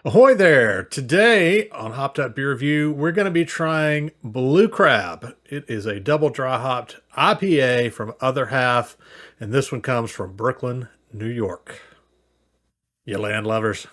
Ahoy there! Today on Hopped Up Beer Review, we're going to be trying Blue Crab. It is a double dry hopped IPA from Other Half, and this one comes from Brooklyn, New York. You land lovers.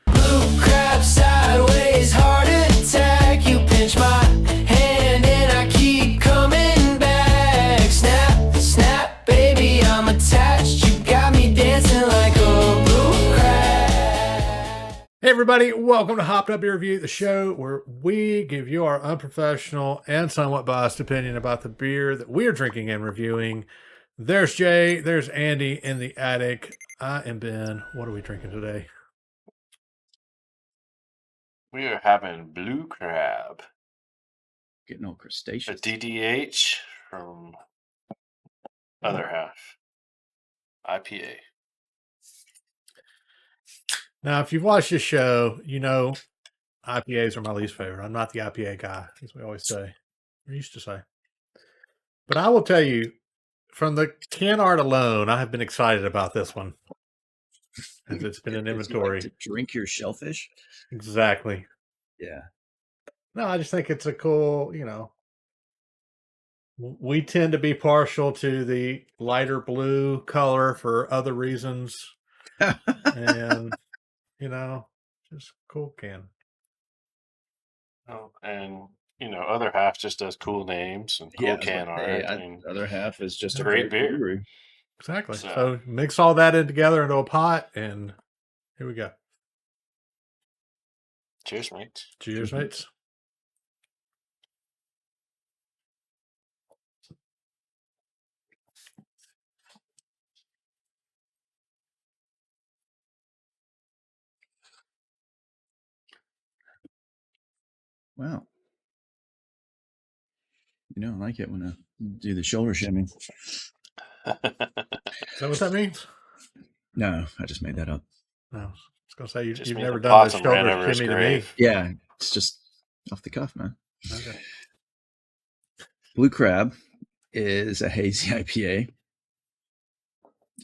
Blue crab sideways, heart attack. You pinch my hand and I keep coming back. Snap, snap, baby, I'm attached. You got me dancing like a blue crab. Hey everybody, welcome to Hopped Up Beer Review, the show where we give you our unprofessional and somewhat biased opinion about the beer that we are drinking and reviewing. There's Jay, there's Andy in the attic. I am Ben. What are we drinking today? We are having Blue Crab, Getting all a crustaceous. DDH from Other Half IPA. Now, if you've watched this show, you know IPAs are my least favorite. I'm not the IPA guy, as we always say, or used to say. But I will tell you, from the can art alone, I have been excited about this one. As it's been in Is you inventory. like to drink your shellfish? Exactly. Yeah. No, I just think it's a cool, we tend to be partial to the lighter blue color for other reasons. And, just cool can. Oh, and Other Half just does cool names and cool can art. The other half is just a great beer. brewery. Exactly. So- So mix all that in together into a pot, and here we go. Cheers, mate. Cheers, mates. Wow. I like it when I do the shoulder shimmy. Is that what that means? No, I just made that up. No. I was going to say, Just you've means never the done the possum ran shoulder over his shimmy to me. grave. Yeah, it's just off the cuff, man. Okay. Blue Crab is a hazy IPA.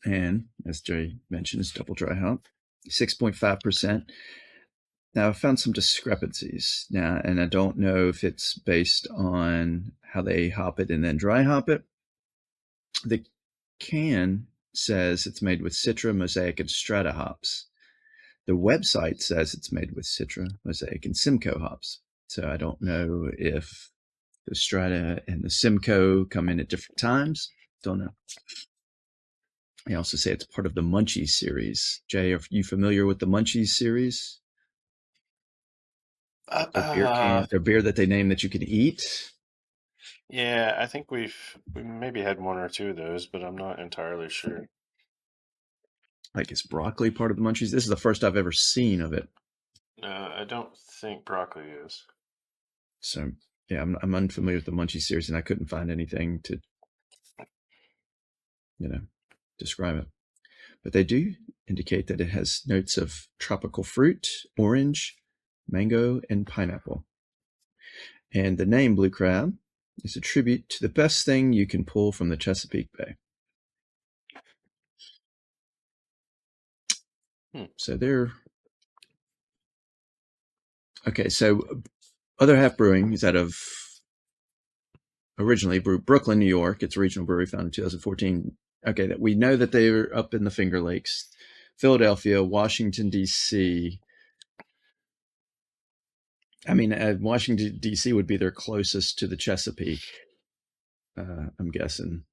And as Jay mentioned, it's double dry hop, 6.5%. Now, I found some discrepancies now, and I don't know if it's based on how they hop it and then dry hop it. The can says it's made with Citra, Mosaic, and Strata hops. The website says it's made with Citra, Mosaic, and Simcoe hops. So I don't know if the Strata and the Simcoe come in at different times. Don't know. They also say it's part of the Munchies series. Jay, are you familiar with the Munchies series? Their beer that they name that you can eat. Yeah, I think we maybe had one or two of those, but I'm not entirely sure. Like, is broccoli part of the Munchies? This is the first I've ever seen of it. I don't think broccoli is. So, yeah, I'm unfamiliar with the Munchies series, and I couldn't find anything to, describe it. But they do indicate that it has notes of tropical fruit, orange, mango, and pineapple. And the name Blue Crab is a tribute to the best thing you can pull from the Chesapeake Bay. So they're... Okay, so Other Half Brewing is out of originally Brooklyn, New York. It's a regional brewery founded in 2014. Okay, that we know that they're up in the Finger Lakes, Philadelphia, Washington, D.C. I mean, Washington, D.C. would be their closest to the Chesapeake, I'm guessing.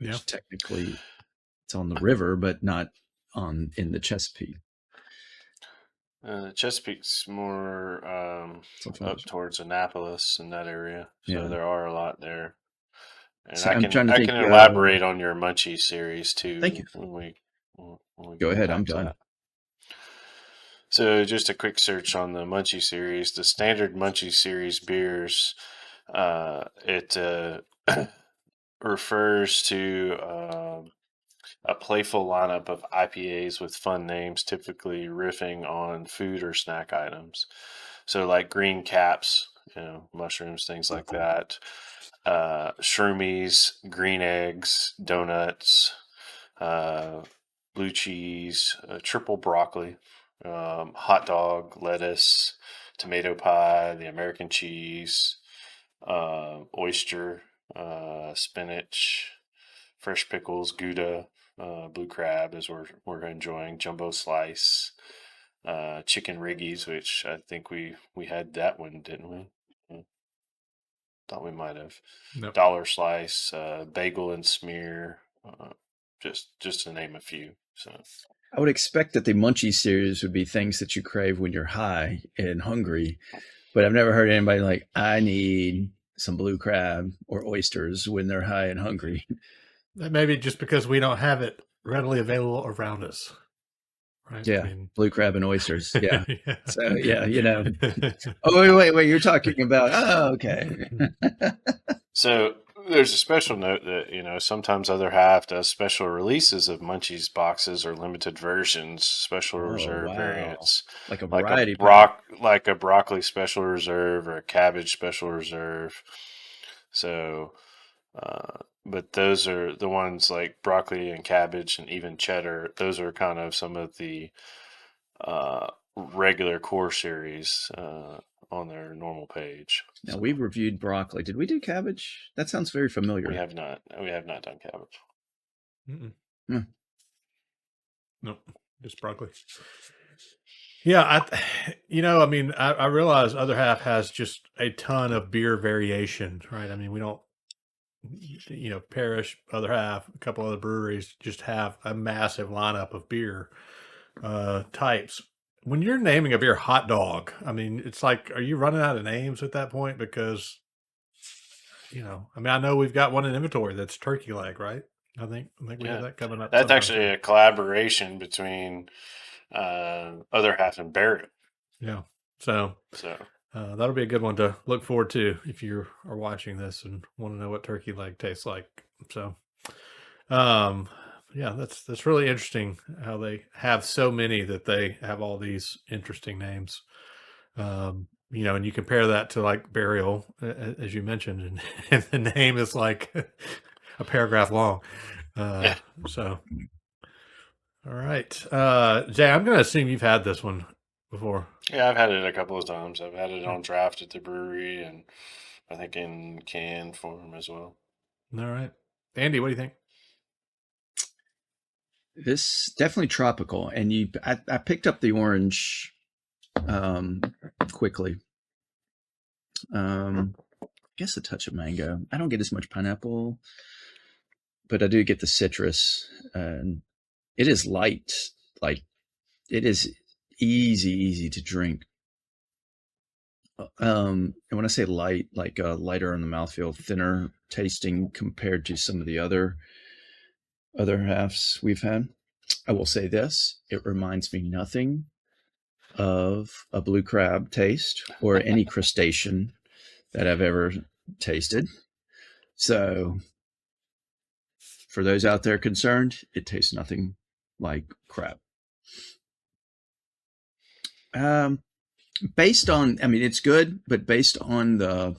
Yeah. Which technically, it's on the river, but not in the Chesapeake. Chesapeake's more up towards Annapolis in that area, so Yeah. there are a lot there. And So I I'm can trying to think, elaborate on your Munchie series too. Thank you. When we Go ahead, back I'm to done. that. So just a quick search on the Munchie series. The standard Munchie series beers, it refers to a playful lineup of IPAs with fun names, typically riffing on food or snack items. So like green caps, mushrooms, things like that. Shroomies, green eggs, donuts, blue cheese, triple broccoli, hot dog, lettuce, tomato pie, the American cheese, oyster, spinach, fresh pickles, Gouda, blue crab, as we're enjoying, jumbo slice, chicken riggies, which I think we had that one, didn't we? Thought we might have. Nope. Dollar slice, bagel and smear, just to name a few. So I would expect that the Munchie series would be things that you crave when you're high and hungry, but I've never heard anybody like, I need some blue crab or oysters when they're high and hungry. That may be just because we don't have it readily available around us. Right? Yeah, I mean, blue crab and oysters. Yeah. yeah. So yeah, you know. Oh wait, you're talking about. Oh, okay. So there's a special note that, sometimes Other Half does special releases of Munchies boxes or limited versions, special reserve wow. variants, Like a variety. like a broccoli special reserve or a cabbage special reserve. So, but those are the ones like broccoli and cabbage and even cheddar. Those are kind of some of the regular core series on their normal page. Oh, Now we reviewed broccoli. Did we do cabbage? That sounds very familiar. We have not done cabbage. Mm-mm. Nope, just broccoli. Yeah, I realize Other Half has just a ton of beer variation, right? I mean, we don't, Parish, Other Half, a couple other breweries just have a massive lineup of beer types. When you're naming a beer hot dog, I mean, it's like, are you running out of names at that point? Because, I know we've got one in inventory that's turkey leg, right? I think we have that coming up. That's actually a collaboration between Other Half and Burial. Yeah. So that'll be a good one to look forward to if you are watching this and want to know what turkey leg tastes like. So, yeah, that's really interesting how they have so many that they have all these interesting names. And you compare that to like Burial, as you mentioned, and the name is like a paragraph long. So, all right. Jay, I'm going to assume you've had this one before. Yeah, I've had it a couple of times. I've had it on draft at the brewery and I think in can form as well. All right. Andy, what do you think? This definitely tropical, and I picked up the orange quickly. I guess a touch of mango. I don't get as much pineapple, but I do get the citrus. And it is light, like it is easy to drink. And when I say light, like lighter on the mouthfeel, thinner tasting compared to some of the other halves we've had. I will say this, it reminds me nothing of a blue crab taste or any crustacean that I've ever tasted. So for those out there concerned, it tastes nothing like crab. Based on, it's good, but based on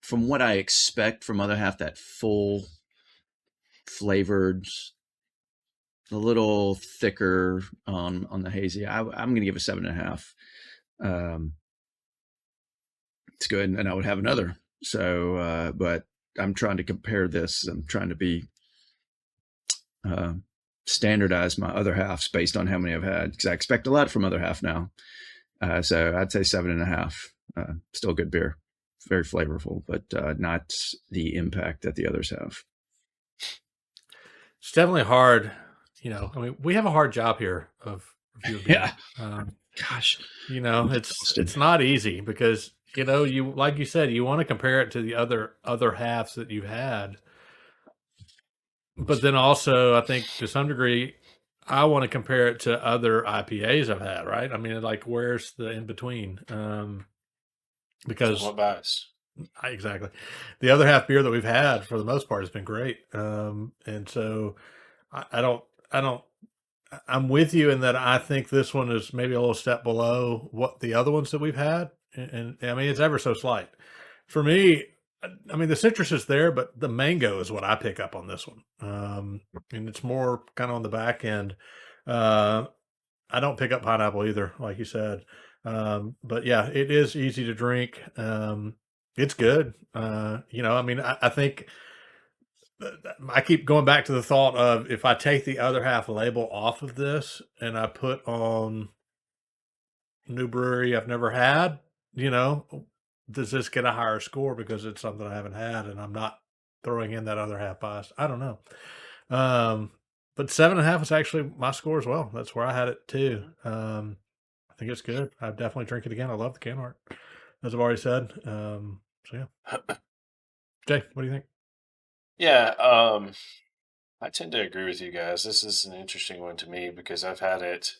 from what I expect from Other Half, that full flavored, a little thicker on the hazy, I'm going to give it 7.5. It's good, and I would have another. So, but I'm trying to compare this. I'm trying to be standardize my Other Halves based on how many I've had, because I expect a lot from Other Half now. So I'd say 7.5. Still good beer, very flavorful, but not the impact that the others have. It's definitely hard. We have a hard job here of reviewing beer. Yeah. Gosh, it's not easy because you like you said, you want to compare it to the other halves that you've had, but then also I think to some degree I want to compare it to other IPAs I've had, right? I mean, like, where's the in between? Because what bias? Exactly, the Other Half beer that we've had for the most part has been great, and so I'm with you in that I think this one is maybe a little step below what the other ones that we've had, and I mean it's ever so slight. For me, I mean, the citrus is there, but the mango is what I pick up on this one. And it's more kind of on the back end. I don't pick up pineapple either, like you said. But yeah, it is easy to drink. It's good. I mean, I think I keep going back to the thought of if I take the other half label off of this and I put on new brewery I've never had, does this get a higher score because it's something I haven't had and I'm not throwing in that other half bias? I don't know. But 7.5 is actually my score as well. That's where I had it too. I think it's good. I'd definitely drink it again. I love the can art, as I've already said. So yeah. Jay, what do you think? Yeah, I tend to agree with you guys. This is an interesting one to me because I've had it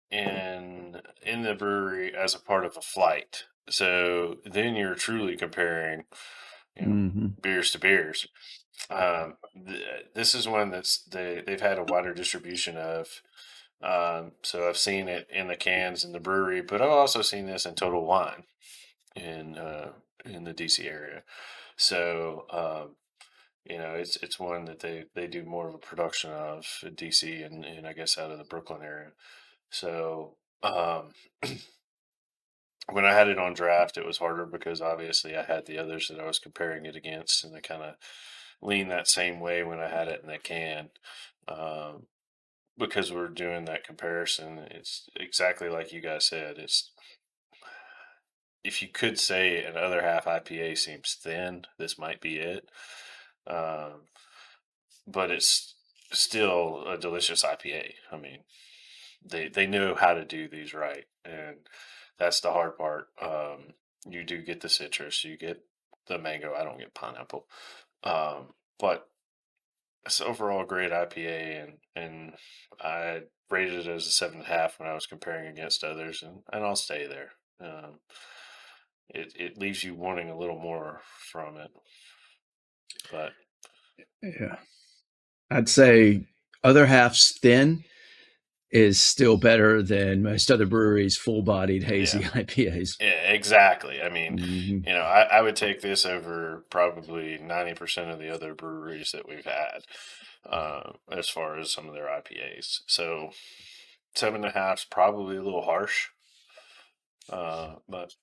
in the brewery as a part of a flight. So then you're truly comparing, beers to beers. This is one they've had a wider distribution of. So I've seen it in the cans in the brewery, but I've also seen this in Total Wine in the DC area. So it's one that they do more of a production of in DC and I guess out of the Brooklyn area. So when I had it on draft, it was harder because obviously I had the others that I was comparing it against, and they kind of lean that same way when I had it in the can. Because we're doing that comparison, it's exactly like you guys said. It's if you could say an other half IPA seems thin, this might be it. But it's still a delicious IPA. I mean, they know how to do these right, and that's the hard part. You do get the citrus, you get the mango. I don't get pineapple, but it's overall a great IPA, and I rated it as a 7.5 when I was comparing against others, and I'll stay there. It leaves you wanting a little more from it, but Yeah. I'd say other half's thin is still better than most other breweries' full-bodied hazy IPAs. Yeah, exactly. I mean, Mhm. I would take this over probably 90% of the other breweries that we've had, as far as some of their IPAs. So 7.5 is probably a little harsh, but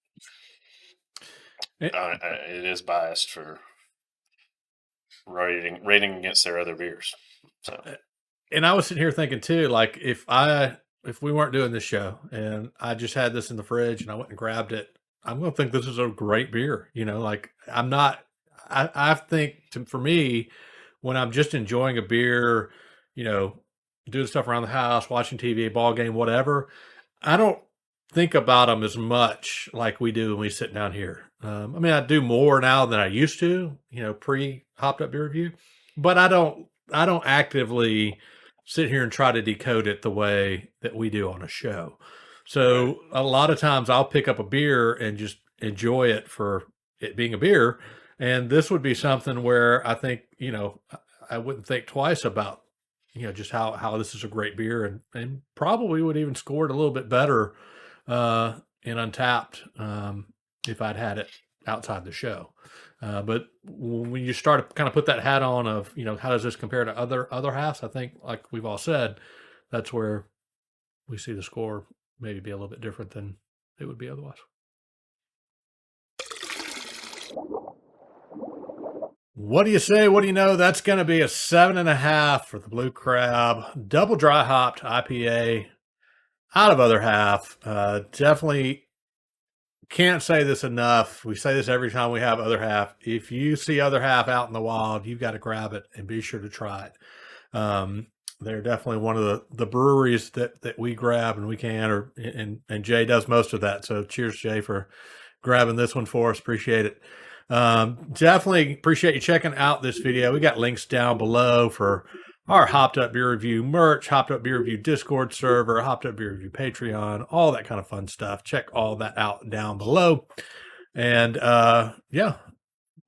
it is biased for rating against their other beers. So And I was sitting here thinking too, like if we weren't doing this show and I just had this in the fridge and I went and grabbed it, I'm going to think this is a great beer. Like I'm not. I think for me, when I'm just enjoying a beer, doing stuff around the house, watching TV, ball game, whatever, I don't think about them as much like we do when we sit down here. I mean, I do more now than I used to, pre hopped up beer review, but I don't actively sit here and try to decode it the way that we do on a show. So a lot of times I'll pick up a beer and just enjoy it for it being a beer. And this would be something where I think, I wouldn't think twice about, just how this is a great beer and probably would even score it a little bit better in Untapped if I'd had it outside the show. But when you start to kind of put that hat on of, how does this compare to other halves? I think, like we've all said, that's where we see the score maybe be a little bit different than it would be otherwise. What do you say? What do you know? That's going to be a 7.5 for the Blue Crab double dry hopped IPA out of other half. Definitely can't say this enough. We say this every time we have other half. If you see other half out in the wild, you've got to grab it and be sure to try it. They're definitely one of the breweries that we grab and we can, and Jay does most of that. So cheers, Jay, for grabbing this one for us. Appreciate it. Definitely appreciate you checking out this video. We got links down below for our Hopped Up Beer Review merch, Hopped Up Beer Review Discord server, Hopped Up Beer Review Patreon, all that kind of fun stuff. Check all that out down below. And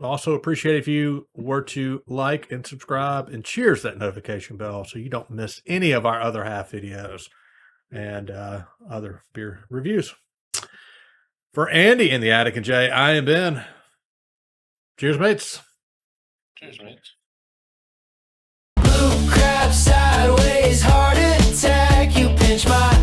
also appreciate if you were to like and subscribe and cheers that notification bell so you don't miss any of our other half videos and other beer reviews. For Andy in the attic and Jay, I am Ben. Cheers, mates. Cheers, mates. Blue crab sideways, heart attack. You pinch my